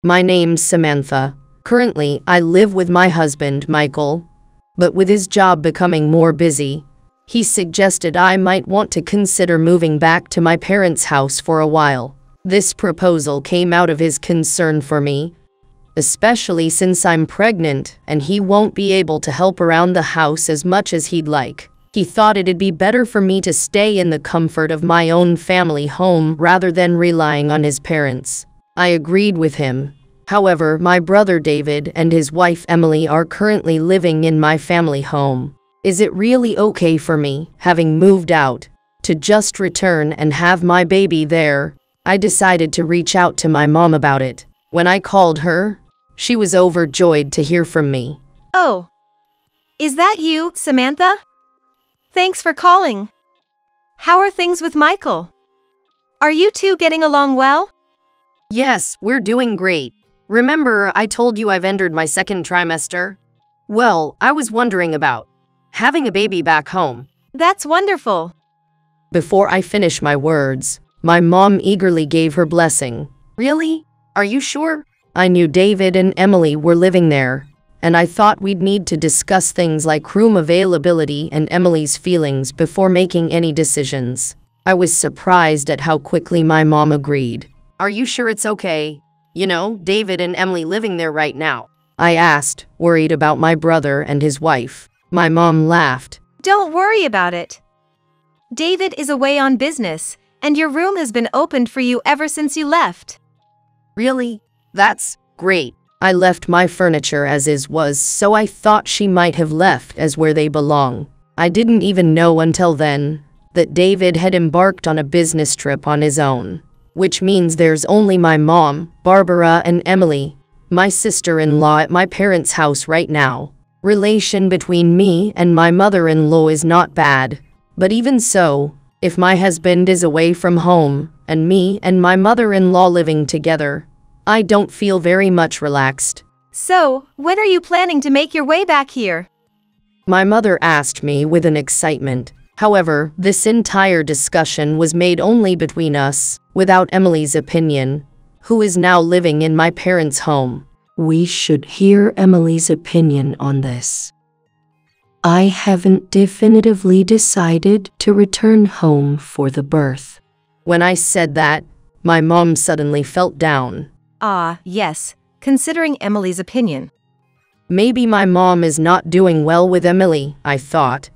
My name's Samantha. Currently, I live with my husband, Michael. But with his job becoming more busy, he suggested I might want to consider moving back to my parents' house for a while. This proposal came out of his concern for me, especially since I'm pregnant and he won't be able to help around the house as much as he'd like. He thought it'd be better for me to stay in the comfort of my own family home rather than relying on his parents. I agreed with him. However, my brother David and his wife Emily are currently living in my family home. Is it really okay for me, having moved out, to just return and have my baby there? I decided to reach out to my mom about it. When I called her, she was overjoyed to hear from me. Oh, is that you, Samantha? Thanks for calling. How are things with Michael? Are you two getting along well? Yes, we're doing great. Remember, I told you I've entered my second trimester? Well, I was wondering about having a baby back home. That's wonderful. Before I finish my words, my mom eagerly gave her blessing. Really? Are you sure? I knew David and Emily were living there, and I thought we'd need to discuss things like room availability and Emily's feelings before making any decisions. I was surprised at how quickly my mom agreed. Are you sure it's okay? You know, David and Emily living there right now? I asked, worried about my brother and his wife. My mom laughed. Don't worry about it. David is away on business, and your room has been opened for you ever since you left. Really? That's great. I left my furniture as is was, so I thought she might have left as where they belong. I didn't even know until then that David had embarked on a business trip on his own. Which means there's only my mom, Barbara, and Emily, my sister-in-law, at my parents' house right now. Relation between me and my mother-in-law is not bad. But even so, if my husband is away from home, and me and my mother-in-law living together, I don't feel very much relaxed. So, when are you planning to make your way back here? My mother asked me with an excitement. However, this entire discussion was made only between us, without Emily's opinion, who is now living in my parents' home. We should hear Emily's opinion on this. I haven't definitively decided to return home for the birth. When I said that, my mom suddenly felt down. Ah, yes, considering Emily's opinion. Maybe my mom is not doing well with Emily, I thought.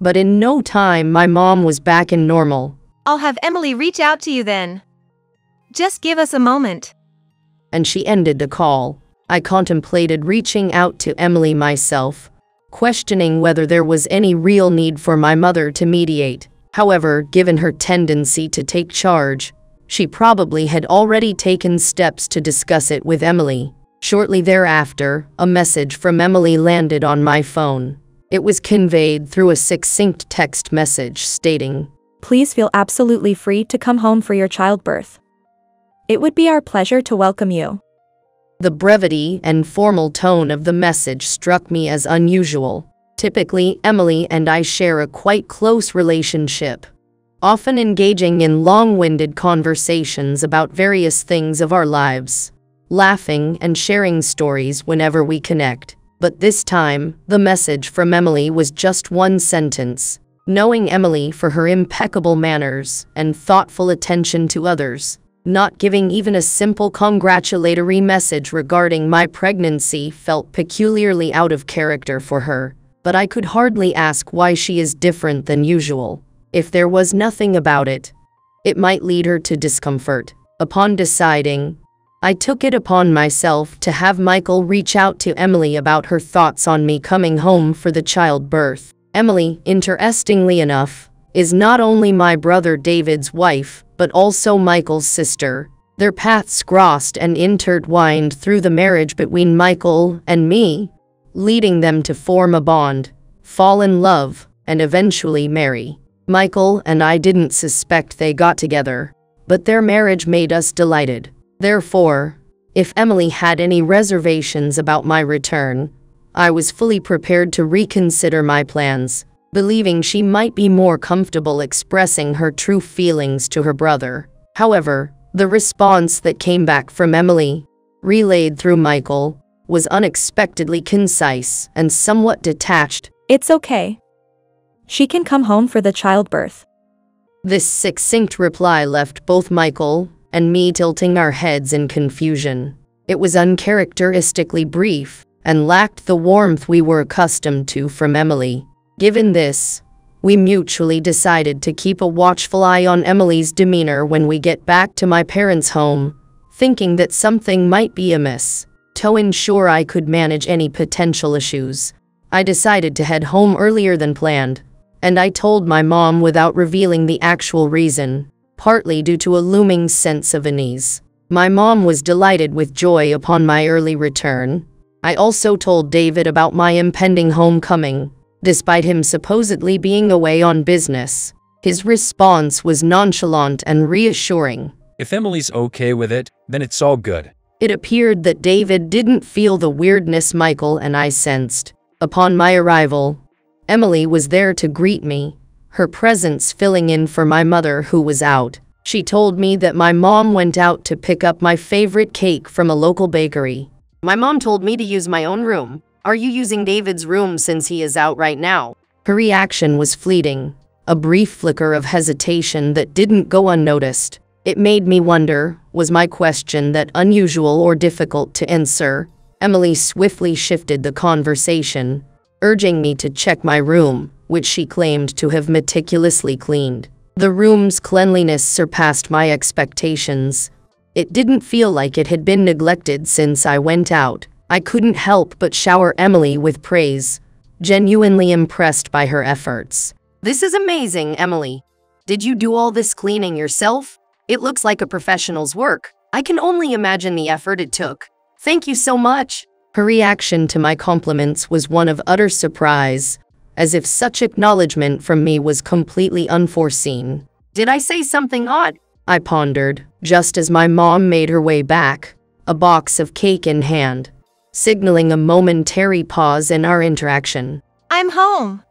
But in no time, my mom was back in normal. I'll have Emily reach out to you then. Just give us a moment. And she ended the call. I contemplated reaching out to Emily myself, questioning whether there was any real need for my mother to mediate. However, given her tendency to take charge, she probably had already taken steps to discuss it with Emily. Shortly thereafter, a message from Emily landed on my phone. It was conveyed through a succinct text message stating, "Please feel absolutely free to come home for your childbirth. It would be our pleasure to welcome you." The brevity and formal tone of the message struck me as unusual. Typically, Emily and I share a quite close relationship, often engaging in long-winded conversations about various things of our lives, laughing and sharing stories whenever we connect. But this time, the message from Emily was just one sentence. Knowing Emily for her impeccable manners and thoughtful attention to others, not giving even a simple congratulatory message regarding my pregnancy felt peculiarly out of character for her. But I could hardly ask why she is different than usual. If there was nothing about it, it might lead her to discomfort. Upon deciding, I took it upon myself to have Michael reach out to Emily about her thoughts on me coming home for the childbirth. Emily, interestingly enough, is not only my brother David's wife, but also Michael's sister. Their paths crossed and intertwined through the marriage between Michael and me, leading them to form a bond, fall in love, and eventually marry. Michael and I didn't suspect they got together, but their marriage made us delighted. Therefore, if Emily had any reservations about my return, I was fully prepared to reconsider my plans, believing she might be more comfortable expressing her true feelings to her brother. However, the response that came back from Emily relayed through Michael, was unexpectedly concise and somewhat detached. It's okay. She can come home for the childbirth. This succinct reply left both Michael and me tilting our heads in confusion. It was uncharacteristically brief and lacked the warmth we were accustomed to from Emily. Given this, we mutually decided to keep a watchful eye on Emily's demeanor when we get back to my parents' home, thinking that something might be amiss. To ensure I could manage any potential issues, I decided to head home earlier than planned, and I told my mom without revealing the actual reason, partly due to a looming sense of unease. My mom was delighted with joy upon my early return. I also told David about my impending homecoming. Despite him supposedly being away on business, his response was nonchalant and reassuring. If Emily's okay with it, then it's all good. It appeared that David didn't feel the weirdness Michael and I sensed. Upon my arrival, Emily was there to greet me, her presence filling in for my mother who was out. She told me that my mom went out to pick up my favorite cake from a local bakery. My mom told me to use my own room. Are you using David's room since he is out right now? Her reaction was fleeting, a brief flicker of hesitation that didn't go unnoticed. It made me wonder, was my question that unusual or difficult to answer? Emily swiftly shifted the conversation, urging me to check my room, which she claimed to have meticulously cleaned. The room's cleanliness surpassed my expectations. It didn't feel like it had been neglected since I went out. I couldn't help but shower Emily with praise, genuinely impressed by her efforts. This is amazing, Emily. Did you do all this cleaning yourself? It looks like a professional's work. I can only imagine the effort it took. Thank you so much. Her reaction to my compliments was one of utter surprise, as if such acknowledgement from me was completely unforeseen. Did I say something odd? I pondered, just as my mom made her way back, a box of cake in hand, signaling a momentary pause in our interaction. I'm home.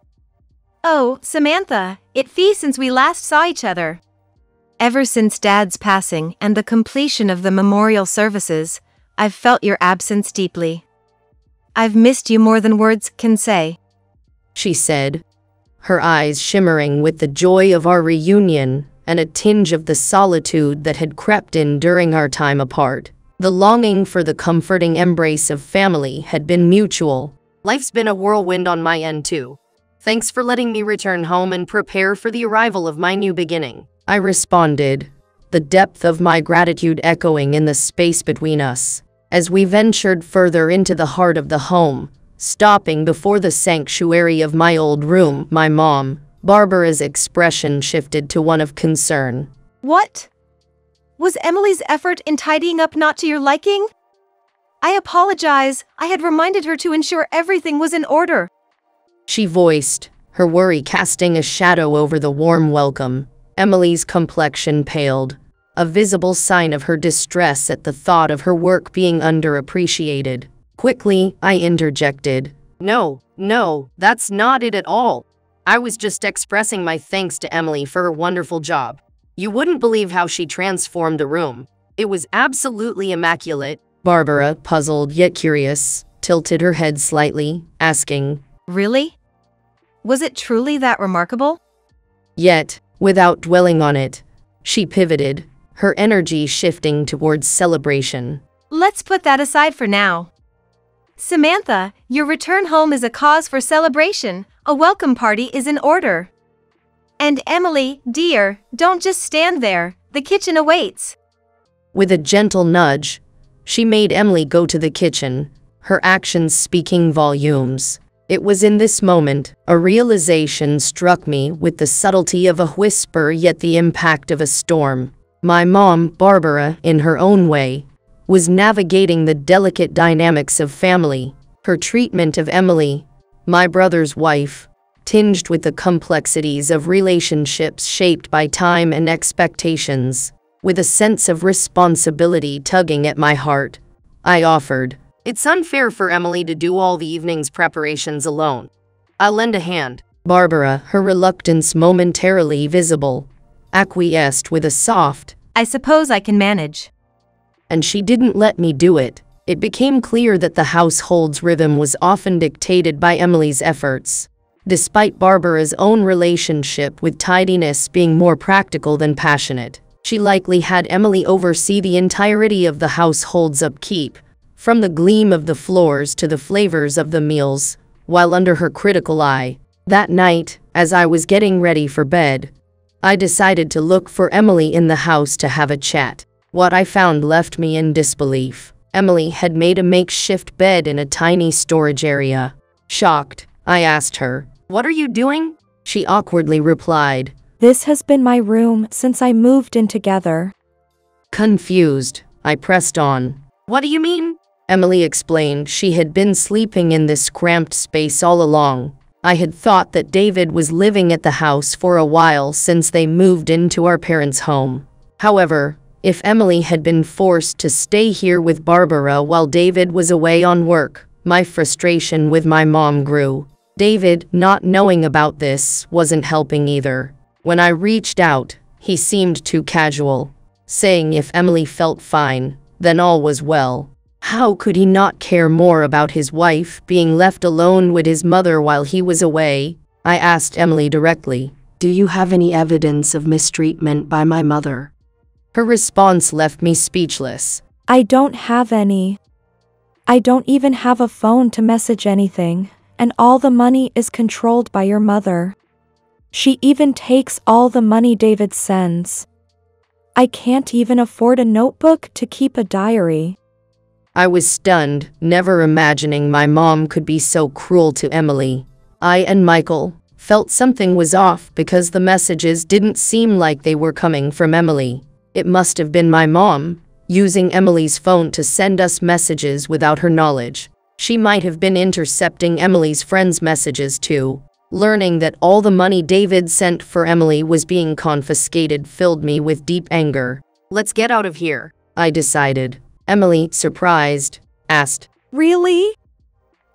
Oh, Samantha, it's been since we last saw each other. Ever since Dad's passing and the completion of the memorial services, I've felt your absence deeply. I've missed you more than words can say, she said, her eyes shimmering with the joy of our reunion and a tinge of the solitude that had crept in during our time apart. The longing for the comforting embrace of family had been mutual. Life's been a whirlwind on my end too. Thanks for letting me return home and prepare for the arrival of my new beginning, I responded, the depth of my gratitude echoing in the space between us. As we ventured further into the heart of the home, stopping before the sanctuary of my old room, my mom, Barbara's expression shifted to one of concern. What? Was Emily's effort in tidying up not to your liking? I apologize. I had reminded her to ensure everything was in order, she voiced, her worry casting a shadow over the warm welcome. Emily's complexion paled, a visible sign of her distress at the thought of her work being underappreciated. Quickly, I interjected. No, that's not it at all. I was just expressing my thanks to Emily for her wonderful job. You wouldn't believe how she transformed the room. It was absolutely immaculate. Barbara, puzzled yet curious, tilted her head slightly, asking, Really? Was it truly that remarkable? Yet, without dwelling on it, she pivoted, her energy shifting towards celebration. Let's put that aside for now. Samantha, your return home is a cause for celebration. A welcome party is in order. And Emily, dear, don't just stand there. The kitchen awaits. With a gentle nudge, she made Emily go to the kitchen, her actions speaking volumes. It was in this moment, a realization struck me with the subtlety of a whisper yet the impact of a storm. My mom, Barbara, in her own way, was navigating the delicate dynamics of family. Her treatment of Emily, my brother's wife, tinged with the complexities of relationships shaped by time and expectations. With a sense of responsibility tugging at my heart, I offered, It's unfair for Emily to do all the evening's preparations alone. I'll lend a hand. Barbara, her reluctance momentarily visible, acquiesced with a soft, I suppose I can manage. and she didn't let me do it. It became clear that the household's rhythm was often dictated by Emily's efforts. Despite Barbara's own relationship with tidiness being more practical than passionate, she likely had Emily oversee the entirety of the household's upkeep, from the gleam of the floors to the flavors of the meals, while under her critical eye. That night, as I was getting ready for bed, I decided to look for Emily in the house to have a chat. What I found left me in disbelief. Emily had made a makeshift bed in a tiny storage area. Shocked, I asked her, "What are you doing?" She awkwardly replied, "This has been my room since I moved in together." Confused, I pressed on. "What do you mean?" Emily explained she had been sleeping in this cramped space all along. I had thought that David was living at the house for a while since they moved into our parents' home. However, if Emily had been forced to stay here with Barbara while David was away on work, my frustration with my mom grew. David, not knowing about this, wasn't helping either. When I reached out, he seemed too casual, saying if Emily felt fine, then all was well. How could he not care more about his wife being left alone with his mother while he was away? I asked Emily directly, "Do you have any evidence of mistreatment by my mother?" Her response left me speechless. "I don't have any. I don't even have a phone to message anything, and all the money is controlled by your mother. She even takes all the money David sends. I can't even afford a notebook to keep a diary." I was stunned, never imagining my mom could be so cruel to Emily. I and Michael felt something was off because the messages didn't seem like they were coming from Emily. It must have been my mom, using Emily's phone to send us messages without her knowledge. She might have been intercepting Emily's friends' messages too. Learning that all the money David sent for Emily was being confiscated filled me with deep anger. "Let's get out of here," I decided. Emily, surprised, asked, "Really?"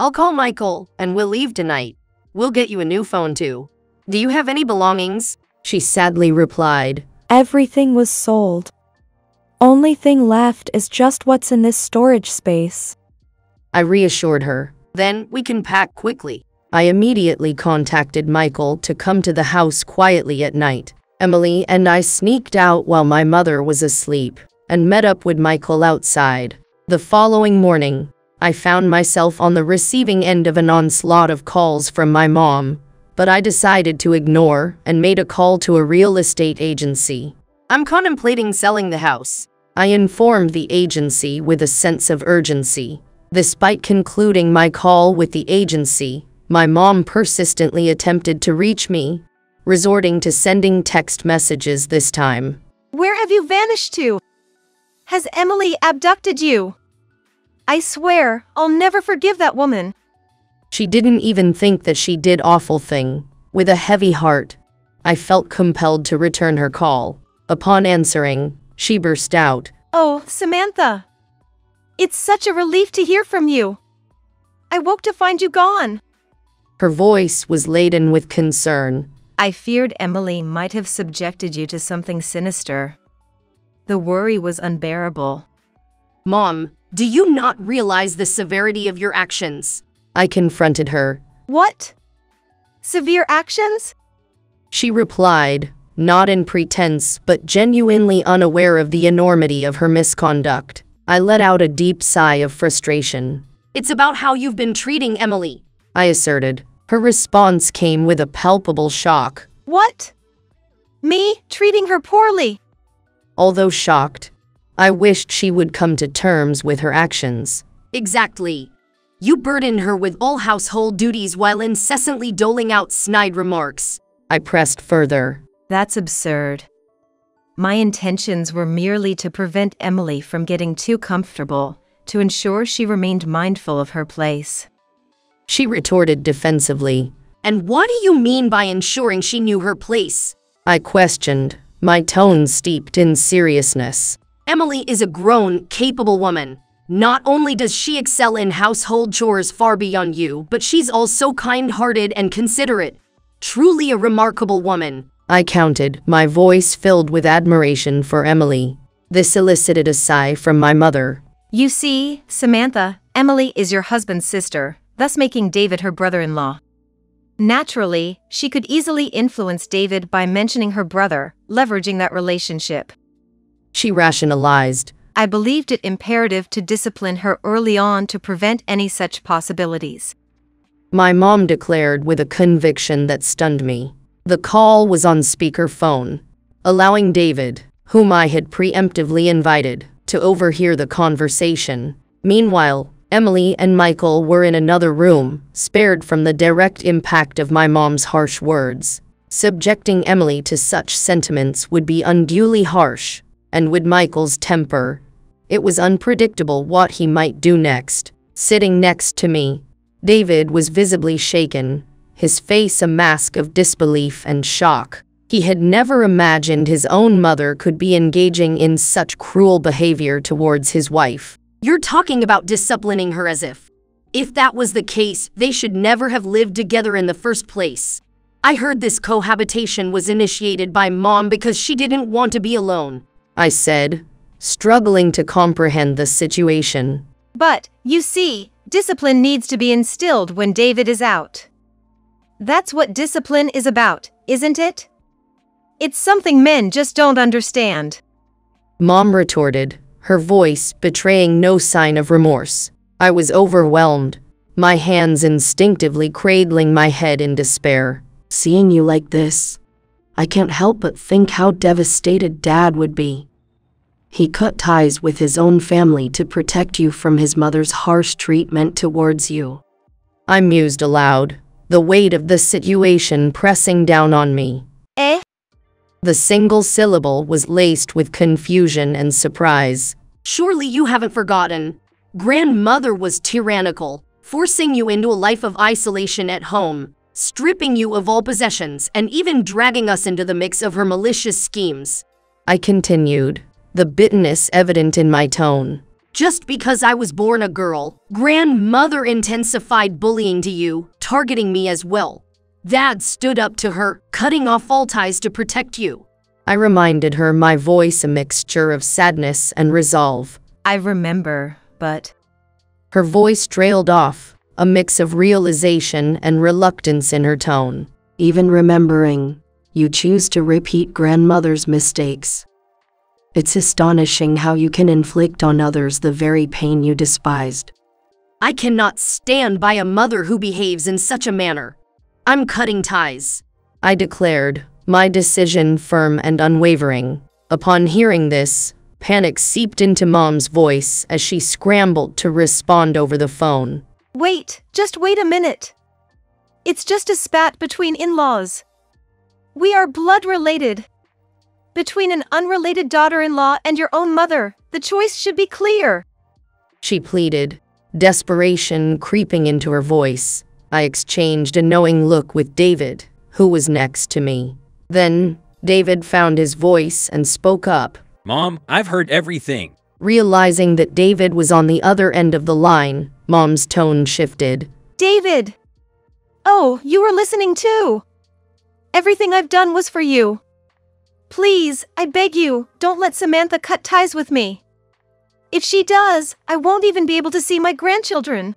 "I'll call Michael, and we'll leave tonight. We'll get you a new phone too. Do you have any belongings?" She sadly replied, "Everything was sold. Only thing left is just what's in this storage space." I reassured her. "Then we can pack quickly." I immediately contacted Michael to come to the house quietly at night. Emily and I sneaked out while my mother was asleep and met up with Michael outside. The following morning, I found myself on the receiving end of an onslaught of calls from my mom, but I decided to ignore and made a call to a real estate agency. "I'm contemplating selling the house," I informed the agency with a sense of urgency. Despite concluding my call with the agency, my mom persistently attempted to reach me, resorting to sending text messages this time. Where have you vanished to? Has Emily abducted you? I swear, I'll never forgive that woman. She didn't even think that she did awful thing. With a heavy heart, I felt compelled to return her call. Upon answering, she burst out, "Oh, Samantha. It's such a relief to hear from you. I woke to find you gone." Her voice was laden with concern. "I feared Emily might have subjected you to something sinister. The worry was unbearable." "Mom, do you not realize the severity of your actions?" I confronted her. "What? Severe actions?" She replied, not in pretense but genuinely unaware of the enormity of her misconduct. I let out a deep sigh of frustration. "It's about how you've been treating Emily," I asserted. Her response came with a palpable shock. "What? Me treating her poorly?" Although shocked, I wished she would come to terms with her actions. "Exactly. You burdened her with all household duties while incessantly doling out snide remarks," I pressed further. "That's absurd. My intentions were merely to prevent Emily from getting too comfortable, to ensure she remained mindful of her place." She retorted defensively. "And what do you mean by ensuring she knew her place?" I questioned, my tone steeped in seriousness. "Emily is a grown, capable woman. Not only does she excel in household chores far beyond you, but she's also kind-hearted and considerate. Truly a remarkable woman," I counted, my voice filled with admiration for Emily. This elicited a sigh from my mother. You see, Samantha, Emily is your husband's sister, thus making David her brother-in-law. Naturally, she could easily influence David by mentioning her brother, leveraging that relationship. She rationalized. I believed it imperative to discipline her early on to prevent any such possibilities. My mom declared with a conviction that stunned me. The call was on speakerphone, allowing David, whom I had preemptively invited, to overhear the conversation. Meanwhile, Emily and Michael were in another room, spared from the direct impact of my mom's harsh words. Subjecting Emily to such sentiments would be unduly harsh, and with Michael's temper, it was unpredictable what he might do next. Sitting next to me, David was visibly shaken, his face a mask of disbelief and shock. He had never imagined his own mother could be engaging in such cruel behavior towards his wife. You're talking about disciplining her as if that was the case, they should never have lived together in the first place. I heard this cohabitation was initiated by Mom because she didn't want to be alone, I said, struggling to comprehend the situation. But, you see, discipline needs to be instilled when David is out. That's what discipline is about, isn't it? It's something men just don't understand. Mom retorted, her voice betraying no sign of remorse. I was overwhelmed, my hands instinctively cradling my head in despair. Seeing you like this, I can't help but think how devastated Dad would be. He cut ties with his own family to protect you from his mother's harsh treatment towards you. I mused aloud, the weight of the situation pressing down on me. Eh? The single syllable was laced with confusion and surprise. Surely you haven't forgotten. Grandmother was tyrannical, forcing you into a life of isolation at home, stripping you of all possessions, and even dragging us into the mix of her malicious schemes. I continued, the bitterness evident in my tone. Just because I was born a girl, grandmother intensified bullying to you, targeting me as well. Dad stood up to her, cutting off all ties to protect you. I reminded her, my voice a mixture of sadness and resolve. I remember, but... Her voice trailed off, a mix of realization and reluctance in her tone. Even remembering, you choose to repeat grandmother's mistakes. It's astonishing how you can inflict on others the very pain you despised. I cannot stand by a mother who behaves in such a manner. I'm cutting ties, I declared, my decision firm and unwavering. Upon hearing this, panic seeped into Mom's voice as she scrambled to respond over the phone. Wait, just wait a minute. It's just a spat between in-laws. We are blood-related. Between an unrelated daughter-in-law and your own mother, the choice should be clear, she pleaded, desperation creeping into her voice. I exchanged a knowing look with David, who was next to me. Then, David found his voice and spoke up. Mom, I've heard everything. Realizing that David was on the other end of the line, Mom's tone shifted. David! Oh, you were listening too! Everything I've done was for you. Please, I beg you, don't let Samantha cut ties with me. If she does, I won't even be able to see my grandchildren,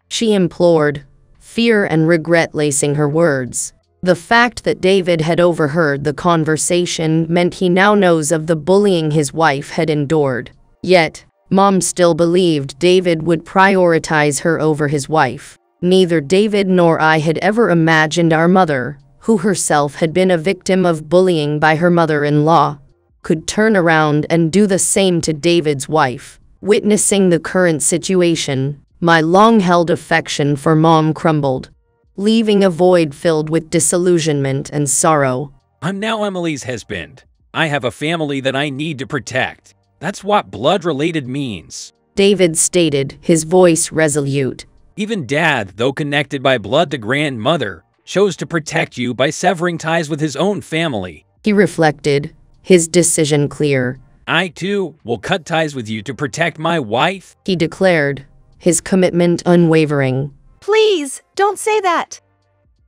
she implored, fear and regret lacing her words. The fact that David had overheard the conversation meant he now knows of the bullying his wife had endured. Yet, Mom still believed David would prioritize her over his wife. Neither David nor I had ever imagined our mother, who herself had been a victim of bullying by her mother-in-law, could turn around and do the same to David's wife. Witnessing the current situation, my long-held affection for Mom crumbled, leaving a void filled with disillusionment and sorrow. I'm now Emily's husband. I have a family that I need to protect. That's what blood-related means, David stated, his voice resolute. Even Dad, though connected by blood to grandmother, chose to protect you by severing ties with his own family. He reflected, his decision clear. I, too, will cut ties with you to protect my wife, he declared, his commitment unwavering. Please, don't say that,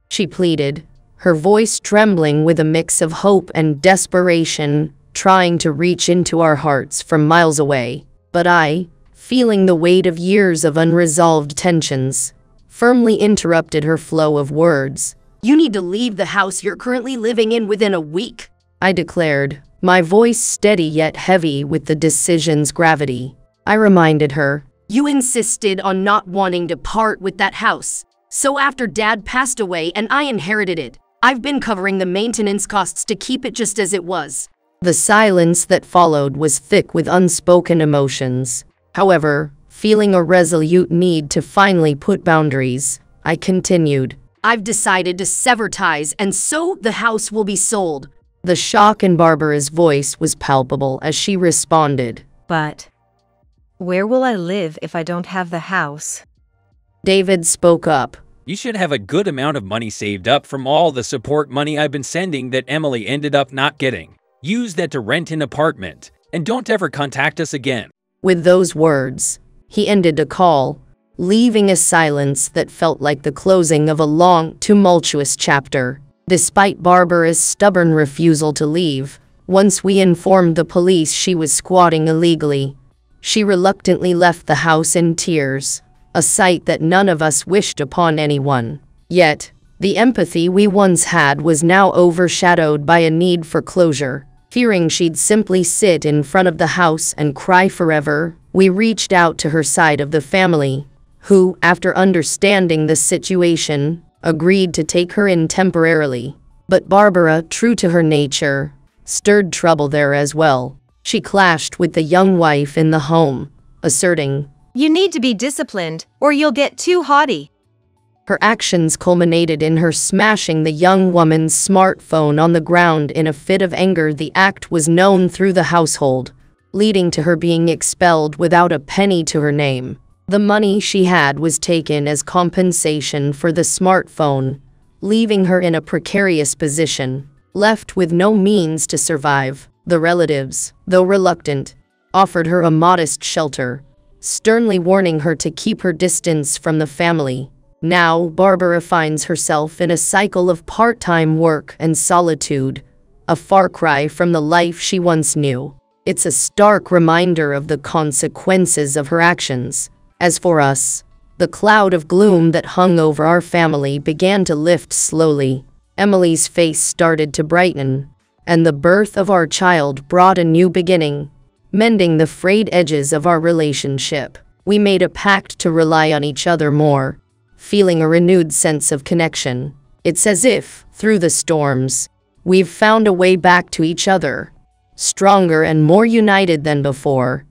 she pleaded, her voice trembling with a mix of hope and desperation. trying to reach into our hearts from miles away. But I, feeling the weight of years of unresolved tensions, firmly interrupted her flow of words. You need to leave the house you're currently living in within a week, I declared, my voice steady yet heavy with the decision's gravity. I reminded her. You insisted on not wanting to part with that house. So after Dad passed away and I inherited it, I've been covering the maintenance costs to keep it just as it was. The silence that followed was thick with unspoken emotions. However, feeling a resolute need to finally put boundaries, I continued. I've decided to sever ties, and so the house will be sold. The shock in Barbara's voice was palpable as she responded. But where will I live if I don't have the house? David spoke up. You should have a good amount of money saved up from all the support money I've been sending that Emily ended up not getting. Use that to rent an apartment, and don't ever contact us again. With those words, he ended the call, leaving a silence that felt like the closing of a long, tumultuous chapter. Despite Barbara's stubborn refusal to leave, once we informed the police she was squatting illegally, she reluctantly left the house in tears, a sight that none of us wished upon anyone. Yet, the empathy we once had was now overshadowed by a need for closure. Fearing she'd simply sit in front of the house and cry forever, we reached out to her side of the family, who, after understanding the situation, agreed to take her in temporarily. But Barbara, true to her nature, stirred trouble there as well. She clashed with the young wife in the home, asserting, You need to be disciplined, or you'll get too haughty. Her actions culminated in her smashing the young woman's smartphone on the ground in a fit of anger. The act was known through the household, leading to her being expelled without a penny to her name. The money she had was taken as compensation for the smartphone, leaving her in a precarious position, left with no means to survive. The relatives, though reluctant, offered her a modest shelter, sternly warning her to keep her distance from the family. Now, Barbara finds herself in a cycle of part-time work and solitude, a far cry from the life she once knew. It's a stark reminder of the consequences of her actions. As for us, the cloud of gloom that hung over our family began to lift slowly. Emily's face started to brighten, and the birth of our child brought a new beginning, mending the frayed edges of our relationship. We made a pact to rely on each other more, feeling a renewed sense of connection. It's as if, through the storms, we've found a way back to each other, stronger and more united than before.